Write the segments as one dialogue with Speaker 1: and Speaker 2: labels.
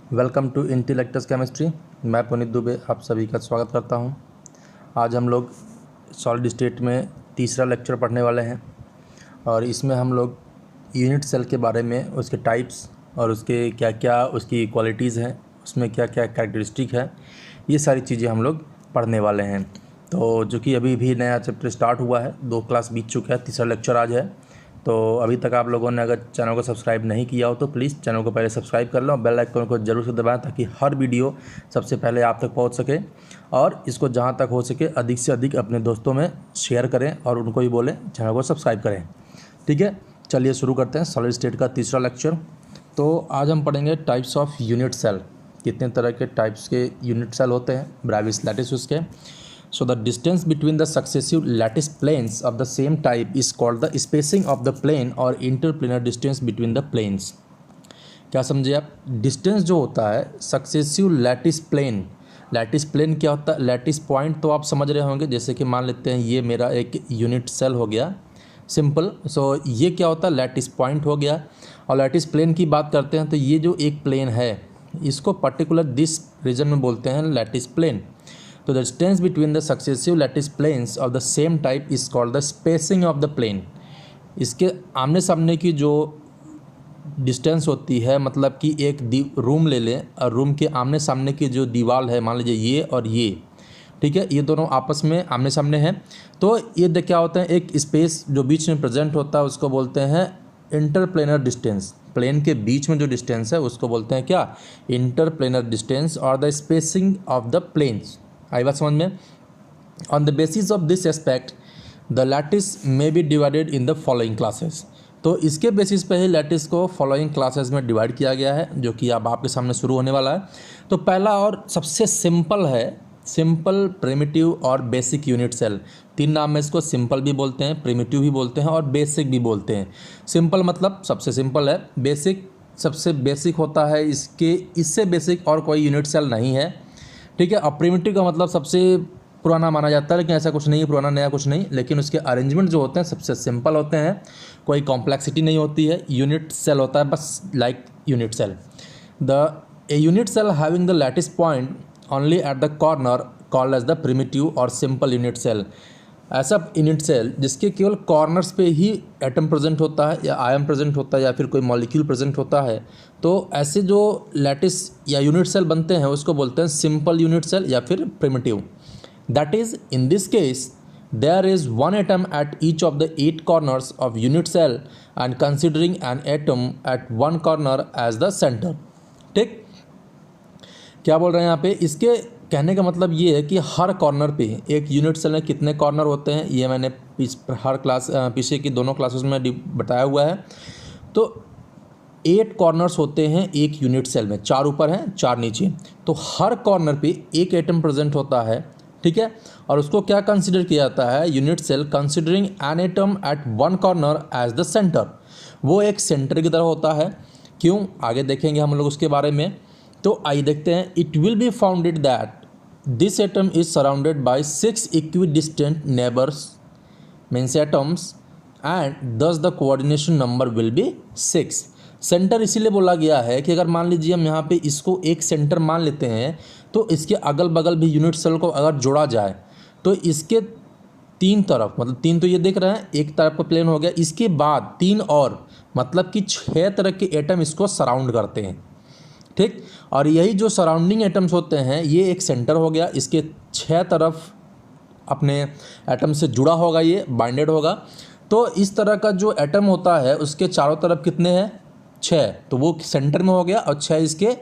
Speaker 1: Welcome to इंटेलेक्टस chemistry. मैं पुनीत दुबे आप सभी का स्वागत करता हूं। आज हम लोग सॉलिड स्टेट में तीसरा लेक्चर पढ़ने वाले हैं और इसमें हम लोग यूनिट सेल के बारे में, उसके टाइप्स और उसके क्या क्या उसकी क्वालिटीज़ हैं, उसमें क्या क्या कैरेक्टरिस्टिक है, ये सारी चीज़ें हम लोग पढ़ने वाले हैं। तो जो कि अभी भी नया चैप्टर स्टार्ट हुआ है, 2 क्लास बीत चुका है, तीसरा लेक्चर आज है। तो अभी तक आप लोगों ने अगर चैनल को सब्सक्राइब नहीं किया हो तो प्लीज़ चैनल को पहले सब्सक्राइब कर लो, बेल आइकन को जरूर से दबाएं ताकि हर वीडियो सबसे पहले आप तक पहुंच सके। और इसको जहां तक हो सके अधिक से अधिक अपने दोस्तों में शेयर करें और उनको भी बोलें चैनल को सब्सक्राइब करें। ठीक है, चलिए शुरू करते हैं सॉलिड स्टेट का तीसरा लेक्चर। तो आज हम पढ़ेंगे टाइप्स ऑफ यूनिट सेल। कितने तरह के टाइप्स के यूनिट सेल होते हैं, ब्रेविस लैटिस उसके। So the distance between the successive lattice planes of the same type is called the spacing of the plane or interplanar distance between the planes। क्या समझे आप? डिस्टेंस जो होता है successive lattice plane, lattice plane क्या होता है? Lattice point तो आप समझ रहे होंगे, जैसे कि मान लेते हैं ये मेरा एक यूनिट सेल हो गया, सिंपल। सो ये क्या होता है? लैटिस पॉइंट हो गया। और लैटिस प्लेन की बात करते हैं तो ये जो एक प्लेन है इसको पर्टिकुलर दिस रीजन में बोलते हैं लैटिस प्लेन। तो the distance between the successive lattice planes of the same type is called the spacing of the plane. इसके आमने सामने की जो डिस्टेंस होती है, मतलब कि एक रूम ले लें और रूम के आमने सामने की जो दीवार है, मान लीजिए ये और ये, ठीक है, ये दोनों आपस में आमने सामने हैं। तो ये क्या होता है, एक स्पेस जो बीच में प्रेजेंट होता है उसको बोलते हैं इंटरप्लेनर डिस्टेंस। प्लेन के बीच में जो डिस्टेंस है उसको बोलते हैं क्या? इंटरप्लेनर डिस्टेंस और the spacing of the planes. आई बात समझ में? On the basis of this aspect the lattice may be divided in the following classes. तो इसके बेसिस पे ही लैटिस को फॉलोइंग क्लासेस में डिवाइड किया गया है, जो कि अब आपके सामने शुरू होने वाला है। तो पहला और सबसे सिंपल है सिंपल, प्रिमिटिव और बेसिक यूनिट सेल। 3 नाम में इसको सिंपल भी बोलते हैं, प्रिमिटिव भी बोलते हैं और बेसिक भी बोलते हैं। सिंपल मतलब सबसे सिंपल है, बेसिक सबसे बेसिक होता है, इससे बेसिक और कोई यूनिट सेल नहीं है। ठीक है। और प्रिमिटिव का मतलब सबसे पुराना माना जाता है, लेकिन ऐसा कुछ नहीं है, पुराना नया कुछ नहीं, लेकिन उसके अरेंजमेंट जो होते हैं सबसे सिंपल होते हैं, कोई कॉम्प्लेक्सिटी नहीं होती है। यूनिट सेल होता है बस like unit cell. A unit cell having the lattice point only at the corner called as the primitive और सिंपल यूनिट सेल। ऐसा यूनिट सेल जिसके केवल कॉर्नर्स पे ही एटम प्रेजेंट होता है या आयन प्रेजेंट होता है या फिर कोई मॉलिक्यूल प्रेजेंट होता है, तो ऐसे जो लैटिस या यूनिट सेल बनते हैं उसको बोलते हैं सिंपल यूनिट सेल या फिर primitive. That is in this case there is one atom at each of the 8 corners of unit cell and considering an atom at one corner as the centre. ठीक, क्या बोल रहे हैं यहाँ पे? इसके कहने का मतलब ये है कि हर कॉर्नर पे एक यूनिट सेल में कितने कॉर्नर होते हैं, ये मैंने हर क्लास पीछे की दोनों क्लासेस में बताया हुआ है। तो 8 कॉर्नर्स होते हैं एक यूनिट सेल में, 4 ऊपर हैं 4 नीचे। तो हर कॉर्नर पे एक एटम प्रेजेंट होता है, ठीक है। और उसको क्या कंसिडर किया जाता है? Unit cell considering an atom at one corner as the centre. वो एक सेंटर की तरह होता है। क्यों? आगे देखेंगे हम लोग उसके बारे में। तो आइए देखते हैं। It will be founded that this atom is surrounded by 6 equidistant neighbours means atoms and thus the coordination number will be 6। Centre इसीलिए बोला गया है कि अगर मान लीजिए हम यहाँ पे इसको एक सेंटर मान लेते हैं तो इसके अगल बगल भी यूनिट सेल को अगर जोड़ा जाए तो इसके 3 तरफ, मतलब 3 तो ये देख रहे हैं, एक तरफ का प्लेन हो गया, इसके बाद 3 और, मतलब कि 6 तरह के एटम इसको सराउंड करते हैं। ठीक, और यही जो सराउंडिंग एटम्स होते हैं ये एक सेंटर हो गया, इसके 6 तरफ अपने एटम से जुड़ा होगा, ये बाइंडेड होगा। तो इस तरह का जो एटम होता है उसके चारों तरफ कितने हैं? 6। तो वो सेंटर में हो गया और 6 इसके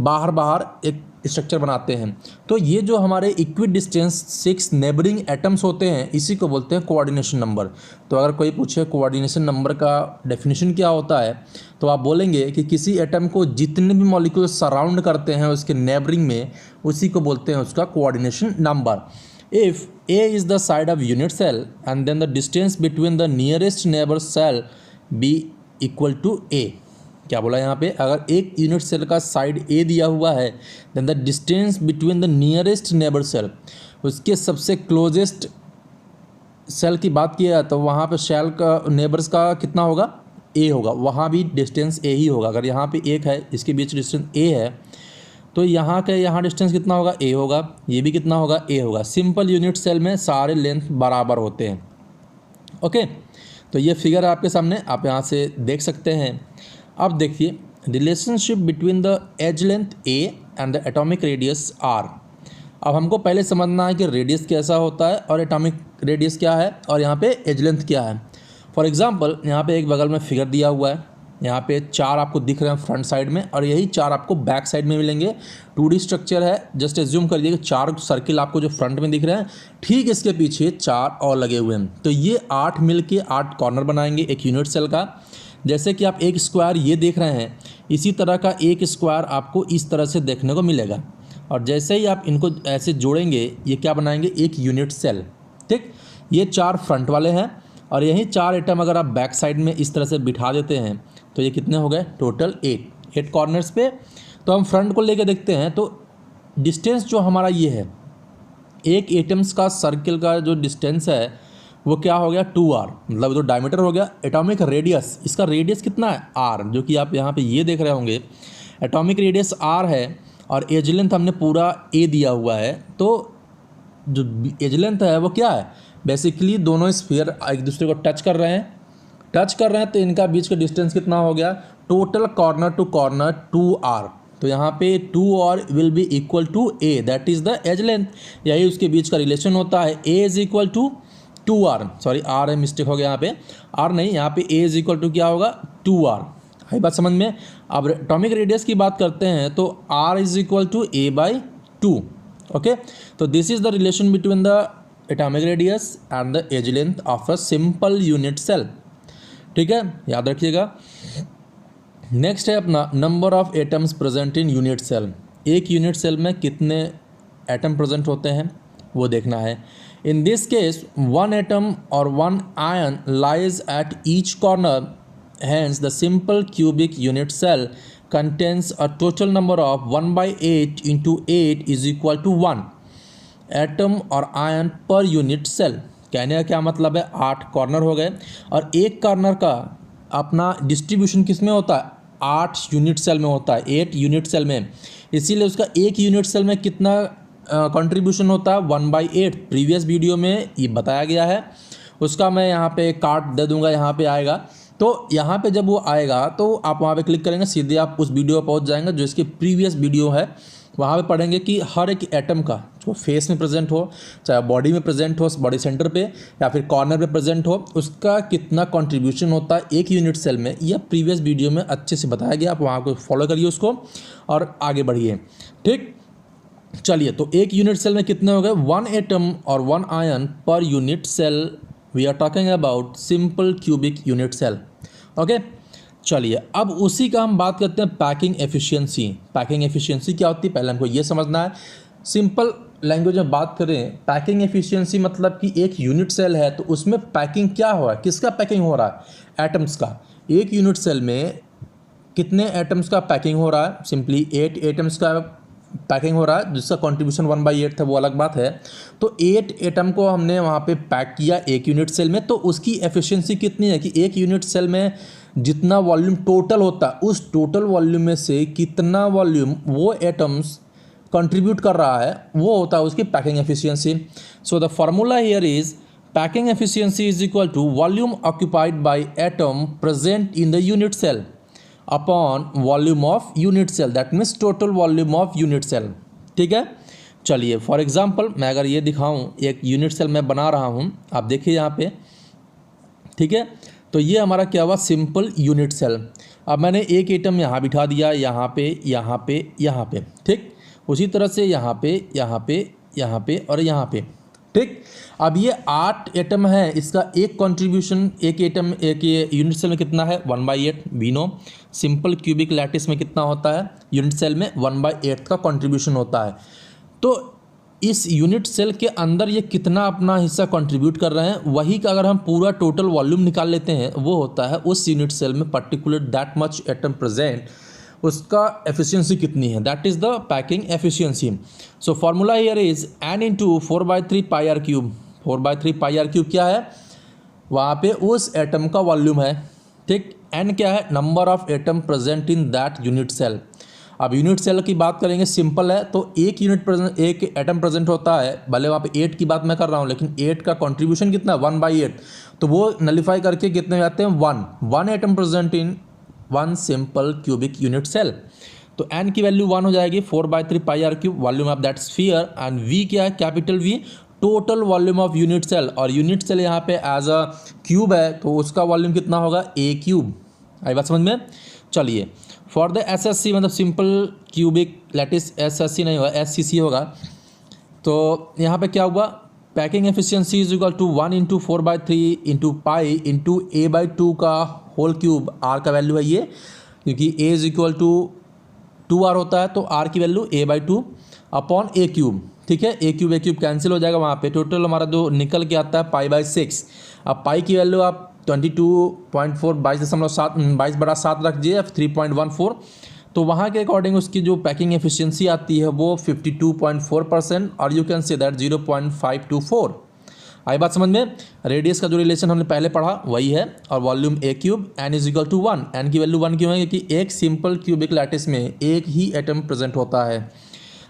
Speaker 1: बाहर बाहर एक स्ट्रक्चर बनाते हैं। तो ये जो हमारे इक्वी डिस्टेंस 6 नेबरिंग एटम्स होते हैं इसी को बोलते हैं कोऑर्डिनेशन नंबर। तो अगर कोई पूछे कोऑर्डिनेशन नंबर का डेफिनेशन क्या होता है, तो आप बोलेंगे कि किसी एटम को जितने भी मॉलिक्यूल सराउंड करते हैं उसके नेबरिंग में, उसी को बोलते हैं उसका coordination number. If A is the side of unit cell and then the distance between the nearest neighbor cell be equal to A। क्या बोला यहाँ पे? अगर एक यूनिट सेल का साइड A दिया हुआ है then the distance between the nearest neighbor cell, उसके सबसे क्लोजेस्ट सेल की बात किया तो वहाँ पे सेल का नेबर्स का कितना होगा? A होगा। वहाँ भी डिस्टेंस A ही होगा। अगर यहाँ पे 1 है, इसके बीच डिस्टेंस A है, तो यहाँ के यहाँ डिस्टेंस कितना होगा, ए होगा, ये भी कितना होगा, ए होगा। सिंपल यूनिट सेल में सारे लेंथ बराबर होते हैं। ओके, तो ये फिगर आपके सामने, आप यहाँ से देख सकते हैं। अब देखिए relationship between the edge length A and the atomic radius R. अब हमको पहले समझना है कि रेडियस कैसा होता है और एटॉमिक रेडियस क्या है और यहाँ पे एज लेंथ क्या है। फॉर एग्जांपल यहाँ पे एक बगल में फिगर दिया हुआ है, यहाँ पे 4 आपको दिख रहे हैं फ्रंट साइड में और यही 4 आपको बैक साइड में मिलेंगे। 2D स्ट्रक्चर है, जस्ट एज्यूम करिए कि 4 सर्किल आपको जो फ्रंट में दिख रहे हैं, ठीक इसके पीछे 4 और लगे हुए हैं। तो ये 8 मिल के 8 कॉर्नर बनाएंगे एक यूनिट सेल का। जैसे कि आप एक स्क्वायर ये देख रहे हैं, इसी तरह का एक स्क्वायर आपको इस तरह से देखने को मिलेगा। और जैसे ही आप इनको ऐसे जोड़ेंगे, ये क्या बनाएंगे, एक यूनिट सेल। ठीक, ये 4 फ्रंट वाले हैं और यही 4 एटम अगर आप बैक साइड में इस तरह से बिठा देते हैं तो ये कितने हो गए, टोटल 8 कॉर्नर्स पे। तो हम फ्रंट को लेके देखते हैं, तो डिस्टेंस जो हमारा ये है, एक एटम्स का सर्किल का जो डिस्टेंस है वो क्या हो गया, 2r, मतलब जो डायमीटर हो गया। एटॉमिक रेडियस, इसका रेडियस कितना है, r, जो कि आप यहाँ पे ये देख रहे होंगे। एटॉमिक रेडियस r है और एज लेंथ हमने पूरा a दिया हुआ है। तो जो एज लेंथ है वो क्या है, बेसिकली दोनों स्फीयर एक दूसरे को टच कर रहे हैं, तो इनका बीच का डिस्टेंस कितना हो गया, total corner to corner 2r। तो यहाँ पे 2r will be equal to a, that is the edge length. यही उसके बीच का रिलेशन होता है, a is equal to 2r, sorry r है, मिस्टेक हो गया यहाँ पे, r नहीं, यहाँ पे a इज इक्वल टू क्या होगा, 2r। आई बात समझ में। अब एटॉमिक रेडियस की बात करते हैं तो r is equal to a/2। Okay, तो this is the relation between the atomic radius and the edge length of a simple unit cell. ठीक है, याद रखिएगा। नेक्स्ट है अपना number of atoms present in unit cell. एक unit cell में कितने एटम प्रेजेंट होते हैं वो देखना है। इन दिस केस 1 एटम और 1 ion lies at each corner, hence the simple cubic unit cell contains a total number of 1/8 into 8 is equal to 1 atom और आयन पर यूनिट सेल। कहने का क्या मतलब है, 8 कॉर्नर हो गए और एक कॉर्नर का अपना डिस्ट्रीब्यूशन किस में होता है, 8 यूनिट सेल में होता है, 8 यूनिट सेल में। इसीलिए उसका एक यूनिट सेल में कितना कंट्रीब्यूशन होता है, 1/8। प्रीवियस वीडियो में ये बताया गया है, उसका मैं यहाँ पे कार्ड दे दूँगा, यहाँ पे आएगा। तो यहाँ पे जब वो आएगा तो आप वहाँ पे क्लिक करेंगे, सीधे आप उस वीडियो पर पहुँच जाएंगे जो इसकी प्रीवियस वीडियो है। वहाँ पे पढ़ेंगे कि हर एक एटम का जो फेस में प्रेजेंट हो, चाहे बॉडी में प्रेजेंट हो, बॉडी सेंटर पे या फिर कॉर्नर पे प्रेजेंट हो, उसका कितना कंट्रीब्यूशन होता है एक यूनिट सेल में। यह प्रीवियस वीडियो में अच्छे से बताया गया, आप वहाँ को फॉलो करिए उसको और आगे बढ़िए। ठीक, चलिए, तो एक यूनिट सेल में कितने हो गए, 1 एटम और 1 आयन पर unit cell. We are talking about simple cubic unit cell. Okay, चलिए अब उसी का हम बात करते हैं पैकिंग एफिशिएंसी। पैकिंग एफिशिएंसी क्या होती है, पहले हमको ये समझना है। सिंपल लैंग्वेज में बात करें, पैकिंग एफिशिएंसी मतलब कि एक यूनिट सेल है तो उसमें पैकिंग क्या हो रहा है, किसका पैकिंग हो रहा है, एटम्स का। एक यूनिट सेल में कितने एटम्स का पैकिंग हो रहा है, सिंपली 8 एटम्स का पैकिंग हो रहा है, जिसका कंट्रीब्यूशन 1/8 था, वो अलग बात है। तो 8 एटम को हमने वहाँ पे पैक किया एक यूनिट सेल में, तो उसकी एफिशिएंसी कितनी है कि एक यूनिट सेल में जितना वॉल्यूम टोटल होता है, उस टोटल वॉल्यूम में से कितना वॉल्यूम वो एटम्स कंट्रीब्यूट कर रहा है, वो होता है उसकी packing efficiency. So the formula here is packing efficiency is equal to volume occupied by atom present in the unit cell upon volume of unit cell, that means total volume of unit cell. ठीक है, चलिए for example मैं अगर ये दिखाऊं, एक unit cell मैं बना रहा हूं, आप देखिए यहाँ पे। ठीक है, तो ये हमारा क्या हुआ, सिंपल यूनिट सेल। अब मैंने एक एटम यहाँ बिठा दिया, यहाँ पे, यहाँ पे, यहाँ पे। ठीक, उसी तरह से यहाँ पे, यहाँ पे, यहाँ पे और यहाँ पे। ठीक, अब ये 8 एटम है, इसका एक कंट्रीब्यूशन, एक एटम एक ये यूनिट सेल में कितना है, 1/8। We know simple cubic lattice में कितना होता है, यूनिट सेल में 1/8 का कंट्रीब्यूशन होता है। तो इस यूनिट सेल के अंदर ये कितना अपना हिस्सा कंट्रीब्यूट कर रहे हैं, वही का अगर हम पूरा टोटल वॉल्यूम निकाल लेते हैं, वो होता है उस यूनिट सेल में particular that much atom present, उसका एफिशिएंसी कितनी है, that is the packing efficiency. So formula here is n into 4/3 pi are cube. 4/3 pi are cube क्या है, वहाँ पे उस एटम का वॉल्यूम है। ठीक, n क्या है, number of atom present in that unit cell. अब यूनिट सेल की बात करेंगे, सिंपल है, तो एक एटम प्रेजेंट होता है, भले वहाँ पे 8 की बात मैं कर रहा हूँ, लेकिन 8 का कंट्रीब्यूशन कितना है 1/8, तो वो नलीफाई करके कितने में आते हैं 1 atom present in 1 simple cubic unit cell. तो n की वैल्यू 1 हो जाएगी, 4/3 pi are cube volume of that sphere, and v क्या है, capital V total volume of unit cell, और यूनिट सेल यहाँ पे एज अ क्यूब है तो उसका वॉल्यूम कितना होगा a क्यूब। आई बात समझ में। चलिए फॉर द SSC मतलब सिंपल क्यूबिक लैटिस, SSC नहीं होगा SCC होगा, तो यहाँ पे क्या हुआ, packing efficiency is equal to 1 × 4/3 × pi × a/2 का होल क्यूब, r का वैल्यू है ये, क्योंकि a is equal to 2r होता है, तो r की value a/2 upon a cube. ठीक है, a क्यूब कैंसिल हो जाएगा, वहाँ पे टोटल हमारा जो निकल के आता है π/6। अब पाई की वैल्यू आप 22.4 22/7 रख दिए, 3.14, तो वहाँ के अकॉर्डिंग उसकी जो पैकिंग एफिशिएंसी आती है वो 52.4%, और यू कैन से दैट 0.524। आई बात समझ में। रेडियस का जो रिलेशन हमने पहले पढ़ा वही है, और volume a cube n is equal to 1, n की वैल्यू 1 क्यों है, क्योंकि एक सिंपल क्यूबिक लैटिस में एक ही एटम प्रेजेंट होता है।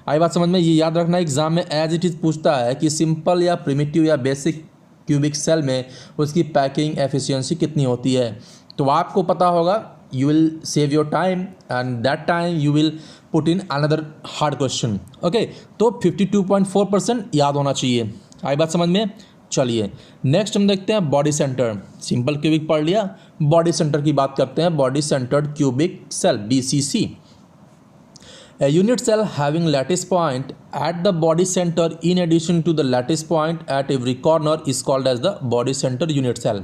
Speaker 1: आई बात समझ में। ये याद रखना, एग्जाम में एज इट इज़ पूछता है कि सिंपल या प्रिमिटिव या बेसिक क्यूबिक सेल में उसकी पैकिंग एफिशिएंसी कितनी होती है, तो आपको पता होगा, you will save your time and that time you will put in another hard question. Okay, तो 52.4% याद होना चाहिए। आई बात समझ में। चलिए नेक्स्ट हम देखते हैं बॉडी सेंटर। सिंपल क्यूबिक पढ़ लिया, बॉडी सेंटर की बात करते हैं, body centred cubic cell BCC। A unit cell having lattice point at the body center in addition to the lattice point at every corner is called as the body center unit cell।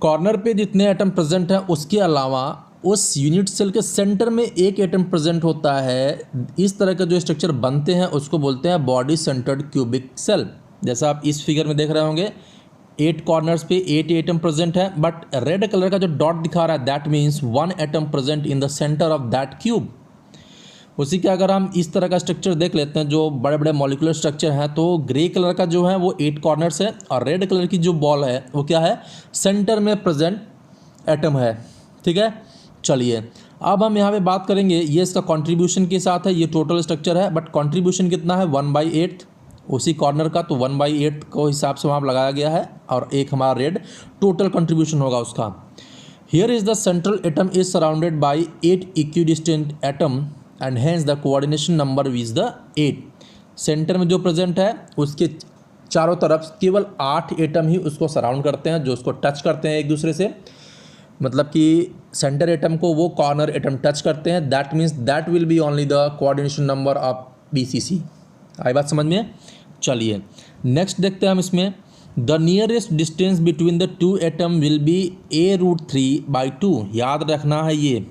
Speaker 1: Corner पे जितने atom present हैं उसके अलावा उस unit cell के centre में एक atom present होता है, इस तरह के जो स्ट्रक्चर बनते हैं उसको बोलते हैं बॉडी सेंटर्ड क्यूबिक सेल। जैसा आप इस फिगर में देख रहे होंगे, 8 कॉर्नर्स पे 8 एटम प्रेजेंट है, बट रेड कलर का जो डॉट दिखा रहा है that means 1 atom present in the centre of that cube. उसी के अगर हम इस तरह का स्ट्रक्चर देख लेते हैं, जो बड़े बड़े मॉलिक्यूलर स्ट्रक्चर हैं, तो ग्रे कलर का जो है वो 8 कॉर्नर्स है, और रेड कलर की जो बॉल है वो क्या है, सेंटर में प्रेजेंट एटम है। ठीक है, चलिए अब हम यहाँ पे बात करेंगे, ये इसका कंट्रीब्यूशन के साथ है, ये टोटल स्ट्रक्चर है, बट कंट्रीब्यूशन कितना है 1/8 उसी कॉर्नर का, तो 1/8 को हिसाब से वहाँ लगाया गया है, और एक हमारा रेड टोटल कंट्रीब्यूशन होगा उसका। Here is the central atom is surrounded by 8 equidistant atom and hence the coordination number is the 8। Centre में जो प्रेजेंट है उसके चारों तरफ केवल 8 एटम ही उसको सराउंड करते हैं, जो उसको टच करते हैं एक दूसरे से, मतलब कि सेंटर एटम को वो कॉर्नर एटम टच करते हैं, that means that will be only the coordination number of BCC। आई बात समझ में। चलिए नेक्स्ट देखते हैं हम इसमें, the nearest distance between the 2 atom will be a√3/2। याद रखना है ये,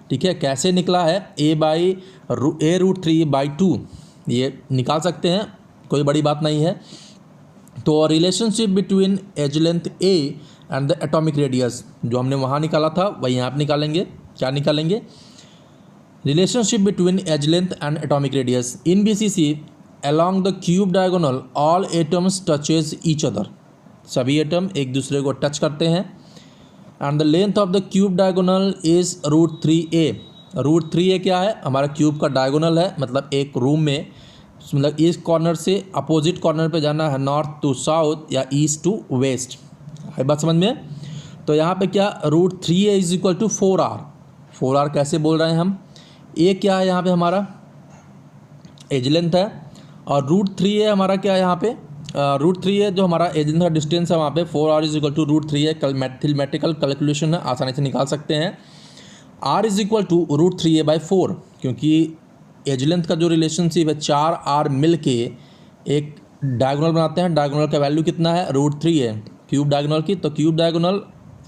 Speaker 1: ठीक है। कैसे निकला है, a/√3/2, ये निकाल सकते हैं, कोई बड़ी बात नहीं है। तो relationship between edge length a and the atomic radius, जो हमने वहाँ निकाला था वही यहाँ पर निकालेंगे। क्या निकालेंगे, relationship between edge length and atomic radius in BCC along the cube diagonal all atoms touches each other। सभी एटम एक दूसरे को टच करते हैं, and the length of the cube diagonal is √3a। √3a क्या है, हमारा क्यूब का डायगोनल है, मतलब एक रूम में, मतलब इस कॉर्नर से अपोजिट कॉर्नर पे जाना है, नॉर्थ टू साउथ या ईस्ट टू वेस्ट। है बात समझ में। तो यहाँ पे क्या, √3a is equal to 4r। 4r कैसे बोल रहे हैं हम, a क्या है यहाँ पे हमारा एज लेंथ है, और √3a हमारा क्या है यहाँ पे, √3a जो हमारा एज लेंथ का डिस्टेंस है वहाँ पे 4r is equal to √3a। कल मैथमेटिकल कैलकुलेशन है, आसानी से निकाल सकते हैं। r is equal to √3a/4, क्योंकि एज लेंथ का जो रिलेशनशिप है 4r मिल के एक डायगोनल बनाते हैं, डायगोनल का वैल्यू कितना है √3a क्यूब डायगोनल की, तो क्यूब डायगोनल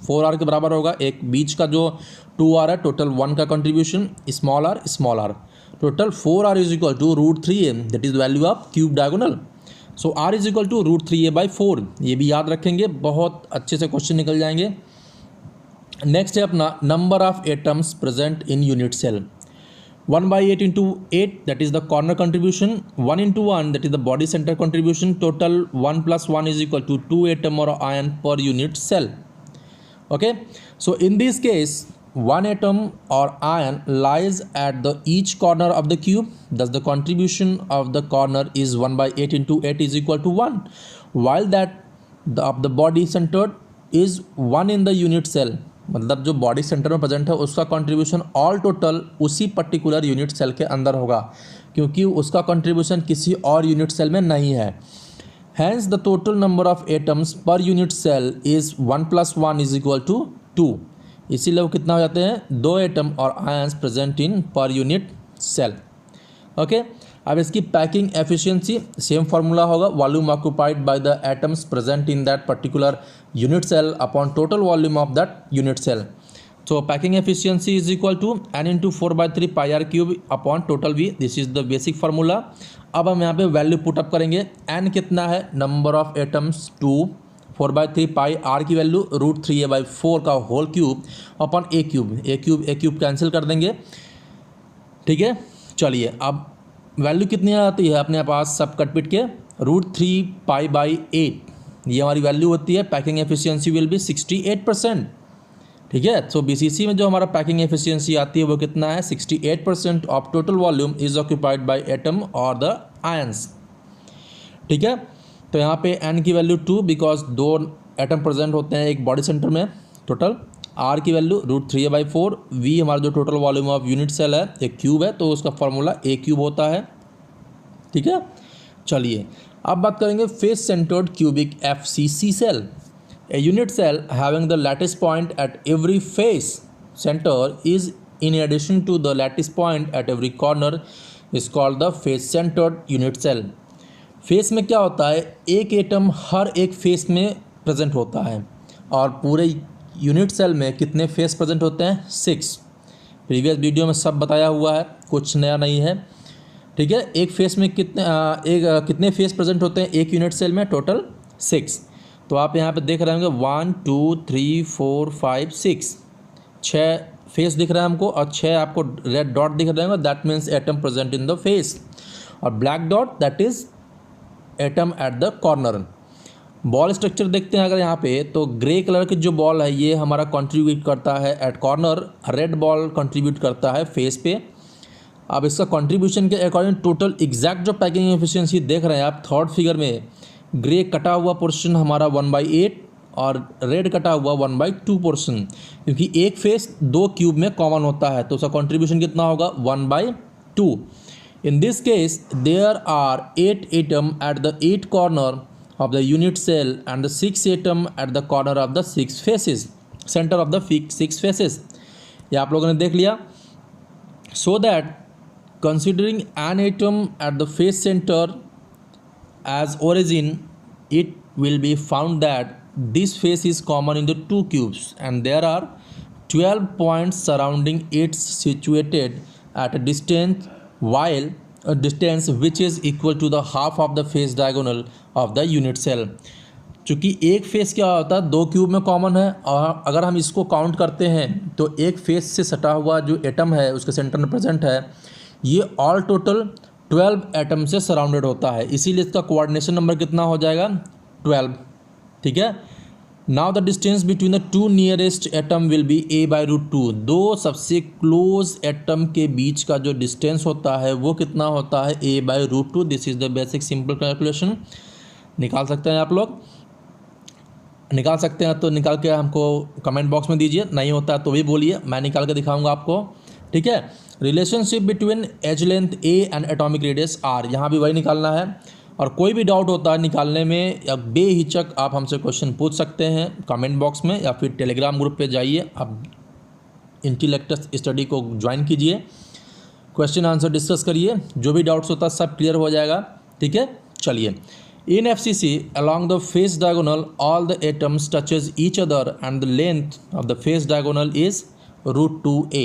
Speaker 1: 4r के बराबर होगा। एक बीच का जो 2r है, टोटल 1 का contribution, small r total 4r is equal to √3a, that is the value of cube diagonal. So r is equal to √3a/4, ये भी याद रखेंगे, बहुत अच्छे से क्वेश्चन निकल जाएंगे। नेक्स्ट है अपना number of atoms present in unit cell, 1/8 × 8 that is the corner contribution, 1 × 1 that is the body centre contribution, total 1 + 1 is equal to 2 atom और आयन पर unit cell. Okay, so in this case one atom or ion lies at the each corner of the cube, thus the contribution of the corner is 1 by 8 into 8 is equal to 1, while that of the body centered is 1 in the unit cell. मतलब जो body centre में present है उसका contribution all total उसी particular unit cell के अंदर होगा, क्योंकि उसका कंट्रीब्यूशन किसी और यूनिट सेल में नहीं है. Hence the total number of atoms per unit cell is 1 + 1 is equal to 2. इसीलिए वो कितना हो जाते हैं, 2 एटम और आयंस प्रेजेंट इन पर यूनिट सेल. ओके, अब इसकी पैकिंग एफिशिएंसी सेम फार्मूला होगा, volume occupied by the atoms present in that particular unit cell upon total volume of that unit cell. So packing efficiency is equal to n into 4/3 pi r cube upon total v. This is the basic formula. अब हम यहाँ पे value put up करेंगे. n कितना है, number of atoms 2, 4/3 pi r की value √3a/4 का whole cube upon a cube cancel कर देंगे. ठीक है, चलिए अब वैल्यू कितनी आती है अपने पास सब कटपिट के, √3 pi/8 ये हमारी वैल्यू होती है. Packing efficiency will be 68%. ठीक है, तो बीसीसी में जो हमारा पैकिंग एफिशिएंसी आती है वो कितना है, 68% of total volume is occupied by atom और द आयंस. ठीक है, तो यहाँ पे एन की वैल्यू 2 बिकॉज 2 एटम प्रेजेंट होते हैं एक बॉडी सेंटर में टोटल. आर की वैल्यू √3a/4. वी हमारा जो total volume of unit cell है एक क्यूब है, तो उसका फॉर्मूला a क्यूब होता है. ठीक है, चलिए अब बात करेंगे face centred cubic FCC cell. A unit cell having the lattice point at every face centre is in addition to the lattice point at every corner is called the face centred unit cell. Face में क्या होता है, एक atom हर एक face में present होता है, और पूरे यूनिट सेल में कितने फेस प्रेजेंट होते हैं, 6. प्रीवियस वीडियो में सब बताया हुआ है, कुछ नया नहीं है. ठीक है, एक फेस में कितने फेस प्रेजेंट होते हैं एक यूनिट सेल में, टोटल 6. तो आप यहाँ पे देख रहे होंगे 1 2 3 4 5 6 6 फेस दिख रहा है हमको, और 6 आपको रेड डॉट दिख रहे होंगे, that means atom present in the face. और black dot that is atom at the corner. Ball structure देखते हैं अगर यहाँ पे, तो ग्रे कलर की जो बॉल है ये हमारा कंट्रीब्यूट करता है at corner, red ball contribute करता है फेस पे. अब इसका कंट्रीब्यूशन के अकॉर्डिंग टोटल एग्जैक्ट जो पैकिंग एफिशिएंसी देख रहे हैं आप थर्ड फिगर में, ग्रे कटा हुआ पोर्शन हमारा 1/8 और रेड कटा हुआ 1/2 पोर्शन, क्योंकि एक फेस 2 क्यूब में कॉमन होता है, तो उसका कंट्रीब्यूशन कितना होगा, 1/2. In this case there are 8 atom at the 8 corner of the unit cell and the 6 atom at the corner of the 6 faces, centre of the 6 faces. ये आप लोगों ने देख लिया. So that considering an atom at the face center as origin, it will be found that this face is common in the 2 cubes and there are 12 points surrounding it situated at a distance, while a distance which is equal to the half of the face diagonal of the unit cell. चूँकि एक face क्या होता है, 2 cube में common है, और अगर हम इसको काउंट करते हैं तो एक फेस से सटा हुआ जो एटम है उसके सेंटर में प्रेजेंट है, ये ऑल टोटल 12 एटम से सराउंडेड होता है, इसीलिए इसका कोऑर्डिनेशन नंबर कितना हो जाएगा, 12. ठीक है, now the distance between the 2 nearest atom will be a/√2. 2 सबसे क्लोज एटम के बीच का जो डिस्टेंस होता है वो कितना होता है, a/√2. This is the basic simple calculation. निकाल सकते हैं आप लोग, निकाल सकते हैं तो निकाल के हमको कमेंट बॉक्स में दीजिए, नहीं होता तो भी बोलिए, मैं निकाल के दिखाऊंगा आपको. ठीक है, relationship between edge length A and atomic radius r, यहाँ भी वही निकालना है. और कोई भी डाउट होता है निकालने में या बेहिचक आप हमसे क्वेश्चन पूछ सकते हैं कमेंट बॉक्स में, या फिर टेलीग्राम ग्रुप पे जाइए, आप इंटेलेक्टस स्टडी को ज्वाइन कीजिए, क्वेश्चन आंसर डिस्कस करिए, जो भी डाउट्स होता है सब क्लियर हो जाएगा. ठीक है, चलिए. In FCC, along the face diagonal, all the atoms touches each other and the length of the face diagonal is √2a.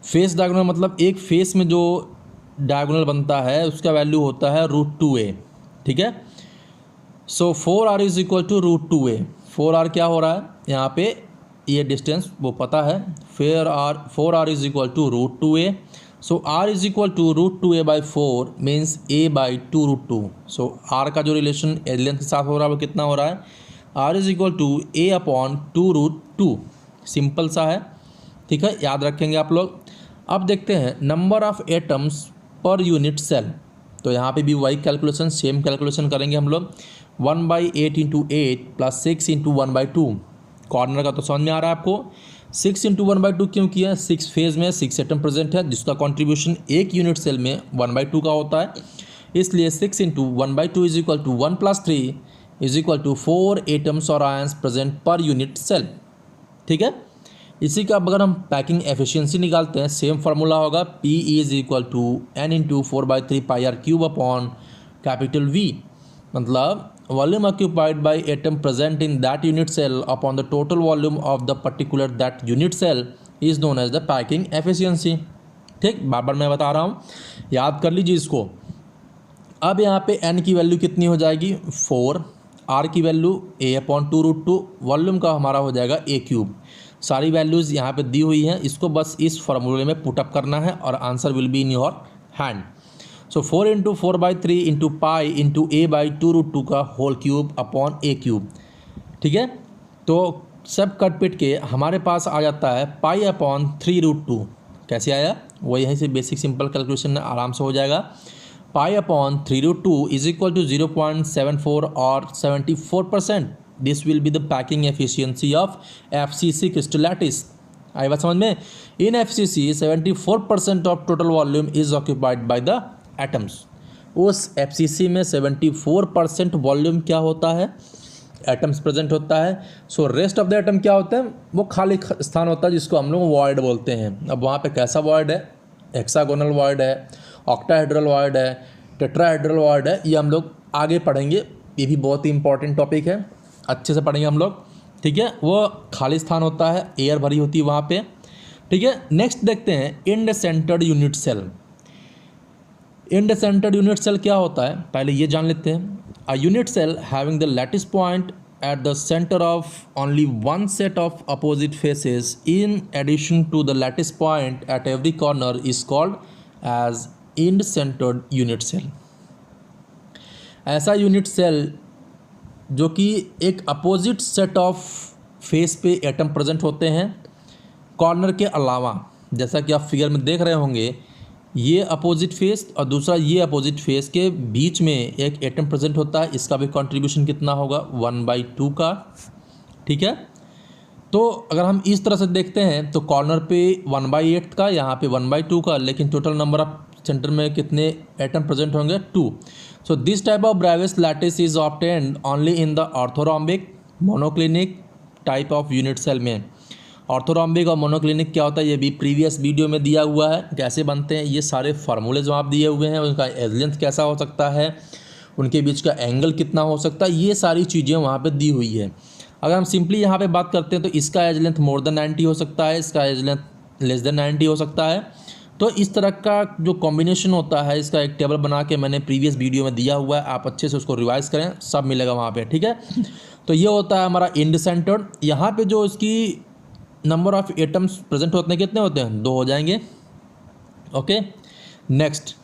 Speaker 1: Face diagonal मतलब एक फेस में जो डायगोनल बनता है उसका वैल्यू होता है √2a. ठीक है, सो 4r is equal to √2a. 4r क्या हो रहा है यहाँ पे, ये डिस्टेंस वो पता है, 4r is equal to √2a. So r is equal to √2a/4 means a/2√2. So r का जो रिलेशन एज लेंथ के साथ हो रहा है वो कितना हो रहा है, r is equal to a/2√2. Simple सा है, ठीक है, याद रखेंगे आप लोग। अब देखते हैं number of atoms per unit cell. तो यहाँ पे भी वही कैलकुलेशन, सेम कैलकुलेशन करेंगे हम लोग। 1/8 × 8 + 6 × 1/2। कॉर्नर का तो समझ में आ रहा है आपको। 6 × 1/2 क्यों किया? 6 फेज में 6 एटम प्रेजेंट है, जिसका कंट्रीब्यूशन एक यूनिट सेल में 1/2 का होता है, इसलिए 6 × 1/2 = 1 + 3 = 4 एटम्स और ions present per unit cell, ठीक है। इसी का अगर हम पैकिंग एफिशिएंसी निकालते हैं, सेम फार्मूला होगा, P = n × 4/3 πr³ V, मतलब volume occupied by atom present in that unit cell upon the total volume of the particular that unit cell is known as the packing efficiency. ठीक, बार बार मैं बता रहा हूँ, याद कर लीजिए इसको। अब यहाँ पे n की वैल्यू कितनी हो जाएगी? 4, r की वैल्यू a/2√2, वॉल्यूम का हमारा हो जाएगा a³। सारी वैल्यूज़ यहाँ पे दी हुई हैं, इसको बस इस फार्मूले में पुटअप करना है और answer will be in your hand. So 4 × 4/3 × pi × a/2√2 का होल क्यूब अपॉन a³, ठीक है। तो सब कट पिट के हमारे पास आ जाता है π/3√2। कैसे आया? वो यहीं से बेसिक सिंपल कैलकुलेशन आराम से हो जाएगा। π/3√2 = 0.74 और 74%। This will be the packing efficiency of FCC क्रिस्टलैटिस। आई बात समझ में? इन FCC 74% of total volume is occupied by the atoms. उस FCC में 74% वॉल्यूम क्या होता है? एटम्स प्रेजेंट होता है। So rest of the atom क्या होते हैं? वो खाली स्थान होता है, जिसको हम लोग वॉइड बोलते हैं। अब वहाँ पे कैसा वॉइड है? हेक्सागोनल वॉइड है, ऑक्टाहेड्रल वॉइड है, टेट्राहेड्रल वॉइड है, ये हम लोग आगे पढ़ेंगे। ये भी बहुत ही इंपॉर्टेंट टॉपिक है, अच्छे से पढ़ेंगे हम लोग, ठीक है। वो खाली स्थान होता है, एयर भरी होती है वहाँ पे, ठीक है। नेक्स्ट देखते हैं end centred unit cell. End centred unit cell क्या होता है, पहले ये जान लेते हैं। A unit cell having the lattice point at the centre of only one set of opposite faces in addition to the lattice point at every corner is called as end centred unit cell. ऐसा unit cell जो कि एक opposite set of face पे atom present होते हैं corner के अलावा, जैसा कि आप फिगर में देख रहे होंगे, ये अपोजिट फेस और दूसरा ये अपोजिट फेस के बीच में एक एटम प्रेजेंट होता है। इसका भी कंट्रीब्यूशन कितना होगा? 1/2 का, ठीक है। तो अगर हम इस तरह से देखते हैं तो कॉर्नर पे 1/8 का, यहाँ पे 1/2 का, लेकिन टोटल नंबर ऑफ सेंटर में कितने एटम प्रेजेंट होंगे? 2। So this type of Bravais lattice is obtained only in the orthorhombic monoclinic type of unit cell में। ऑर्थोरोम्बिक और मोनोक्लिनिक क्या होता है, ये भी प्रीवियस वीडियो में दिया हुआ है, कैसे बनते हैं। ये सारे फार्मूले जो आप दिए हुए हैं, उनका एज लेंथ कैसा हो सकता है, उनके बीच का एंगल कितना हो सकता है, ये सारी चीज़ें वहाँ पे दी हुई है। अगर हम सिंपली यहाँ पे बात करते हैं तो इसका एज लेंथ मोर देन 90 हो सकता है, इसका एज लेंथ लेस देन 90 हो सकता है। तो इस तरह का जो कॉम्बिनेशन होता है, इसका एक टेबल बना के मैंने प्रीवियस वीडियो में दिया हुआ है, आप अच्छे से उसको रिवाइज करें, सब मिलेगा वहाँ पे, ठीक है। तो ये होता है हमारा इंड सेंटर्ड। यहाँ पे जो इसकी नंबर ऑफ एटम्स प्रेजेंट होते हैं, कितने होते हैं? 2 हो जाएंगे, ओके। नेक्स्ट,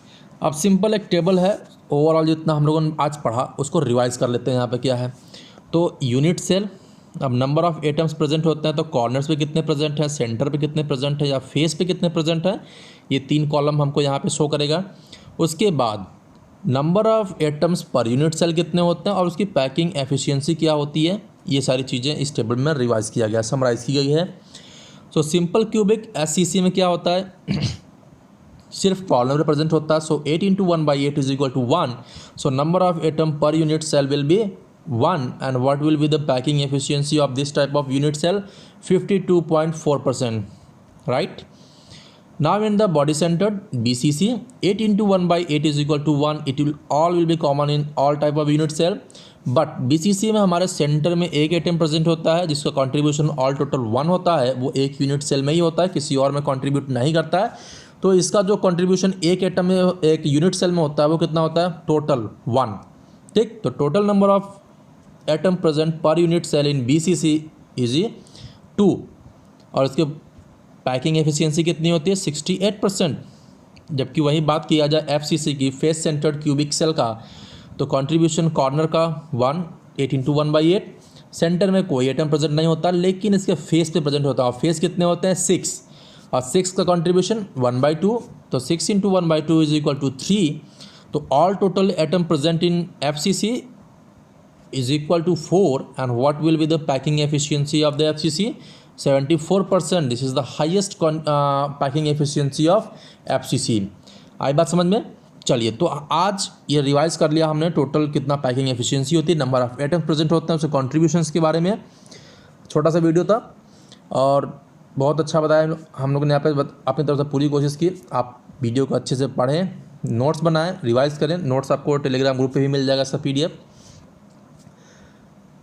Speaker 1: अब सिंपल एक टेबल है, ओवरऑल जितना हम लोगों ने आज पढ़ा उसको रिवाइज कर लेते हैं। यहाँ पे क्या है, तो यूनिट सेल, अब नंबर ऑफ एटम्स प्रेजेंट होते हैं तो कॉर्नर्स पे कितने प्रेजेंट हैं, सेंटर पे कितने प्रेजेंट है, या फेस पे कितने प्रेजेंट है, ये 3 कॉलम हमको यहाँ पे शो करेगा। उसके बाद number of atoms per unit cell कितने होते हैं और उसकी पैकिंग एफिशिएंसी क्या होती है, ये सारी चीज़ें इस टेबल में रिवाइज किया गया, समराइज़ की गई है। सो सिंपल क्यूबिक SCC में क्या होता है, सिर्फ कॉलम रिप्रेजेंट होता है। So 8 × 1/8 = 1। So number of atom per unit cell will be 1 and what will be the packing efficiency of this type of unit cell? 52.4%, right? Now in the body centered BCC, 8 × 1/8 = 1. It will be common in all type of unit cell, but BCC में हमारे centre में एक atom present होता है जिसका contribution all total 1 होता है, वो एक यूनिट सेल में ही होता है, किसी और में कंट्रीब्यूट नहीं करता है। तो इसका जो कंट्रीब्यूशन एक एटम में, एक यूनिट सेल में होता है, वो कितना होता है? टोटल 1, ठीक। तो total number of atom present per unit cell in BCC is 2 और इसके पैकिंग एफिशिएंसी कितनी होती है? 68%। जबकि वही बात किया जाए FCC की, फेस सेंटर्ड क्यूबिक सेल का, तो कंट्रीब्यूशन कॉर्नर का 1, 8 × 1/8, सेंटर में कोई एटम प्रेजेंट नहीं होता, लेकिन इसके फेस पे प्रेजेंट होता है। और फेस कितने होते हैं? 6, और 6 का कंट्रीब्यूशन 1/2, तो 6 × 1/2 इज इक्वल टू 3। तो all total atom present in FCC is equal to 4, and what will be the packing efficiency of the FCC? 74%. This is the highest packing efficiency of FCC। आई बात समझ में? चलिए, तो आज ये revise कर लिया हमने टोटल कितना पैकिंग एफिशिएंसी होती है, नंबर ऑफ एटम प्रेजेंट होते हैं, उसके कॉन्ट्रीब्यूशंस के बारे में छोटा सा वीडियो था और बहुत अच्छा बताया हम लोगों ने यहाँ पे। अपनी तरफ से पूरी कोशिश की। आप वीडियो को अच्छे से पढ़ें, नोट्स बनाएं, रिवाइज करें। नोट्स आपको टेलीग्राम ग्रुप पे भी मिल जाएगा इसका PDF।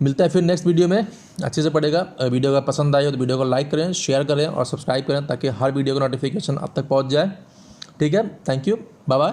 Speaker 1: मिलता है फिर नेक्स्ट वीडियो में, अच्छे से पड़ेगा। वीडियो अगर पसंद आई हो तो वीडियो को लाइक करें, शेयर करें और सब्सक्राइब करें, ताकि हर वीडियो का नोटिफिकेशन आप तक पहुंच जाए। ठीक है, थैंक यू, बाय बाय।